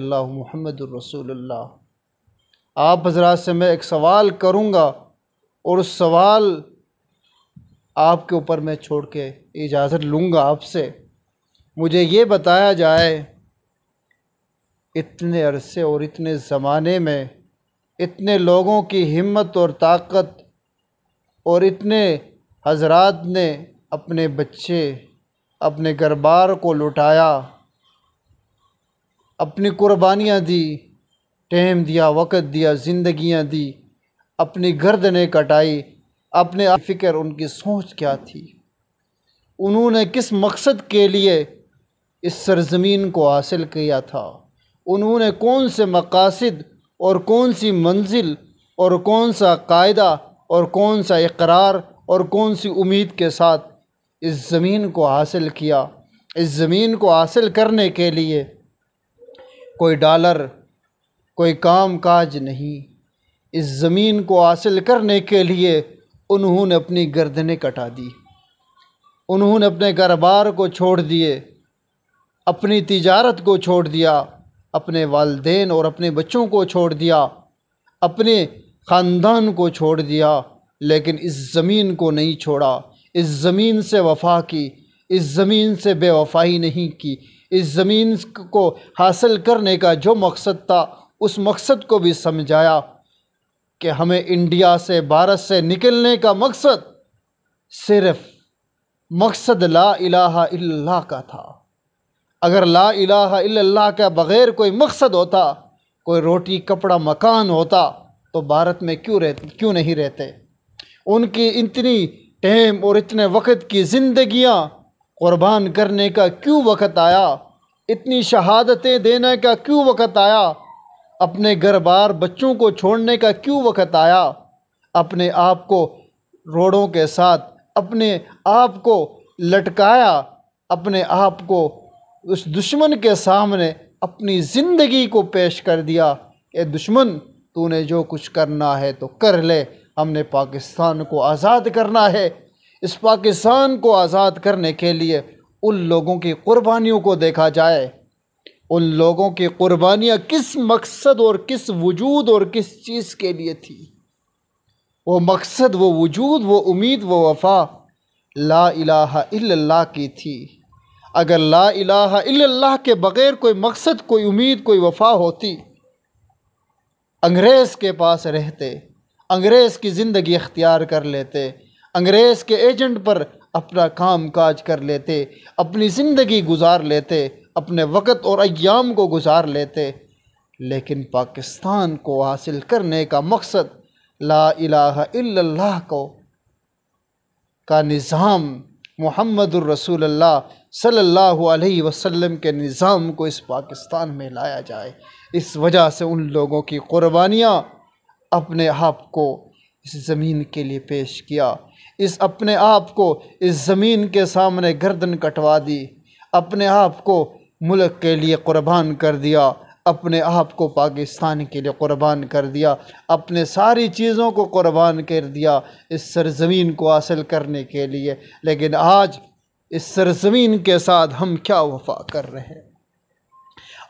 اللہ محمد الرسول اللہ۔ آپ حضرات سے میں ایک سوال کروں گا اور اس سوال آپ کے اوپر میں چھوڑ کے اجازت لوں گا آپ سے۔ مجھے یہ بتایا جائے اتنے عرصے اور اتنے زمانے میں اتنے لوگوں کی ہمت اور طاقت اور اتنے حضرات نے اپنے بچے اپنے گھر بار کو لٹایا، اپنی قربانیاں دی، ٹائم دیا، وقت دیا، زندگیاں دی، اپنی گردنیں کٹائی، اپنے فکر ان کی سوچ کیا تھی؟ انہوں نے کس مقصد کے لیے اس سرزمین کو حاصل کیا تھا؟ انہوں نے کون سے مقاصد اور کون سی منزل اور کون سا قاعدہ اور کون سا اقرار اور کون سی امید کے ساتھ اس زمین کو حاصل کیا؟ اس زمین کو حاصل کرنے کے لیے کوئی ڈالر، کوئی کام کاج نہیں۔ اس زمین کو حاصل کرنے کے لیے انہوں نے اپنی گردنیں کٹا دی، انہوں نے اپنے گھر بار کو چھوڑ دیے، اپنی تجارت کو چھوڑ دیا، اپنے والدین اور اپنے بچوں کو چھوڑ دیا، اپنے خاندان کو چھوڑ دیا، لیکن اس زمین کو نہیں چھوڑا۔ اس زمین سے وفا کی، اس زمین سے بے وفائی نہیں کی۔ اس زمین کو حاصل کرنے کا جو مقصد تھا اس مقصد کو بھی سمجھایا کہ ہمیں انڈیا سے، بھارت سے نکلنے کا مقصد صرف مقصد لا الہ الا اللہ کا تھا۔ اگر لا الہ الا اللہ کے بغیر کوئی مقصد ہوتا، کوئی روٹی کپڑا مکان ہوتا تو بھارت میں کیوں نہیں رہتے؟ ان کی اتنی ٹائم اور اتنے وقت کی زندگیاں قربان کرنے کا کیوں وقت آیا؟ اتنی شہادتیں دینے کا کیوں وقت آیا؟ اپنے گھر بار بچوں کو چھوڑنے کا کیوں وقت آیا؟ اپنے آپ کو روڑوں کے ساتھ اپنے آپ کو لٹکایا، اپنے آپ کو اس دشمن کے سامنے اپنی زندگی کو پیش کر دیا۔ اے دشمن، تو نے جو کچھ کرنا ہے تو کر لے، ہم نے پاکستان کو آزاد کرنا ہے۔ اس پاکستان کو آزاد کرنے کے لیے ان لوگوں کی قربانیوں کو دیکھا جائے، ان لوگوں کی قربانیاں کس مقصد اور کس وجود اور کس چیز کے لیے تھی؟ وہ مقصد، وہ وجود، وہ امید، وہ وفا لا الہ الا اللہ کی تھی۔ اگر لا الہ الا اللہ کے بغیر کوئی مقصد، کوئی امید، کوئی وفا ہوتی، انگریز کے پاس رہتے، انگریز کی زندگی اختیار کر لیتے، انگریز کے ایجنٹ پر اپنا کام کاج کر لیتے، اپنی زندگی گزار لیتے، اپنے وقت اور ایام کو گزار لیتے، لیکن پاکستان کو حاصل کرنے کا مقصد لا الہ الا اللہ کا نظام، محمد الرسول اللہ صلی اللہ علیہ وسلم کے نظام کو اس پاکستان میں لایا جائے۔ اس وجہ سے ان لوگوں کی قربانیاں اپنے آپ کو اس زمین کے لیے پیش کیا، اپنے آپ کو اس زمین کے سامنے گردن کٹوا دی، اپنے آپ کو ملک کے لیے قربان کر دیا، اپنے آپ کو پاکستان کے لیے قربان کر دیا، اپنے ساری چیزوں کو قربان کر دیا اس سرزمین کو حاصل کرنے کے لیے۔ لیکن آج اس سرزمین کے ساتھ ہم کیا وفا کر رہے ہیں؟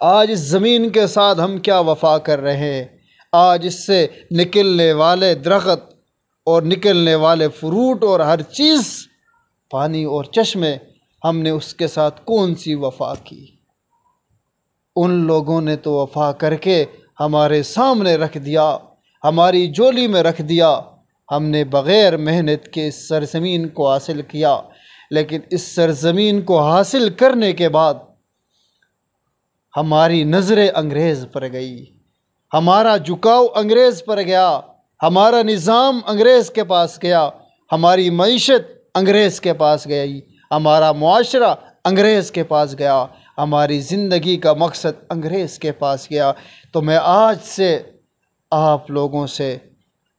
آج اس زمین کے ساتھ ہم کیا وفا کر رہے ہیں؟ آج اس سے نکلنے والے درخت اور نکلنے والے فروٹ اور ہر چیز، پانی اور چشمے، ہم نے اس کے ساتھ کون سی وفا کی؟ ان لوگوں نے تو وفا کر کے ہمارے سامنے رکھ دیا، ہماری جولی میں رکھ دیا۔ ہم نے بغیر محنت کے اس سرزمین کو حاصل کیا، لیکن اس سرزمین کو حاصل کرنے کے بعد ہماری نظریں انگریز پر گئی، ہمارا جھکاؤ انگریز پر گیا، ہمارا نظام انگریز کے پاس گیا، ہماری معیشت انگریز کے پاس گئی، ہمارا معاشرہ انگریز کے پاس گیا، ہماری زندگی کا مقصد انگریز کے پاس گیا۔ تو میں آج سے آپ لوگوں سے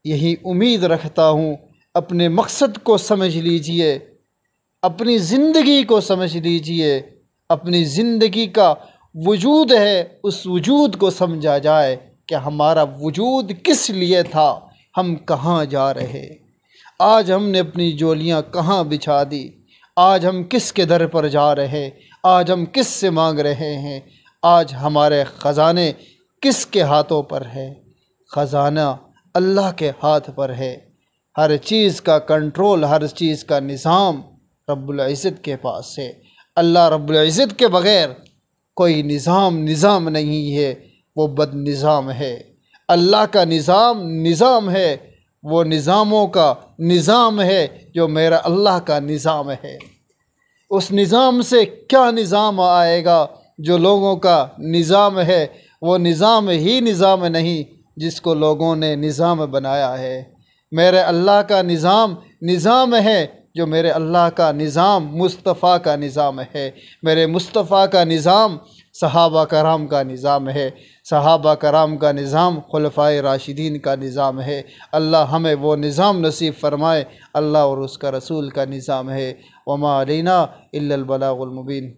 یہی امید رکھتا ہوں، اپنے مقصد کو سمجھ لیجئے، اپنی زندگی کو سمجھ لیجئے، اپنی زندگی کا وجود ہے اس وجود کو سمجھا جائے کہ ہمارا وجود کس لیے تھا، ہم کہاں جا رہے۔ آج ہم نے اپنی جولیاں کہاں بچھا دی؟ آج ہم کس کے در پر جا رہے؟ آج ہم کس سے مانگ رہے ہیں؟ آج ہمارے خزانے کس کے ہاتھوں پر ہے؟ خزانہ اللہ کے ہاتھ پر ہے۔ ہر چیز کا کنٹرول، ہر چیز کا نظام رب العزت کے پاس ہے۔ اللہ رب العزت کے بغیر کوئی نظام نہیں ہے، وہ بد نظام ہے۔ اللہ کا نظام ہے، وہ نظاموں کا نظام ہے جو میرا اللہ کا نظام ہے۔ اس نظام سے کیا نظام آئے گا؟ جو لوگوں کا نظام ہے وہ نظام ہی نظام نہیں جس کو لوگوں نے نظام بنایا ہے۔ میرے اللہ کا نظام ہے، جو میرے اللہ کا نظام مصطفیٰ کا نظام ہے۔ میرے مصطفیٰ کا نظام صحابہ کرام کا نظام ہے، صحابہ کرام کا نظام خلفائے راشدین کا نظام ہے۔ اللہ ہمیں وہ نظام نصیب فرمائے، اللہ اور اس کا رسول کا نظام ہے۔ وما علینا الا البلاغ المبین۔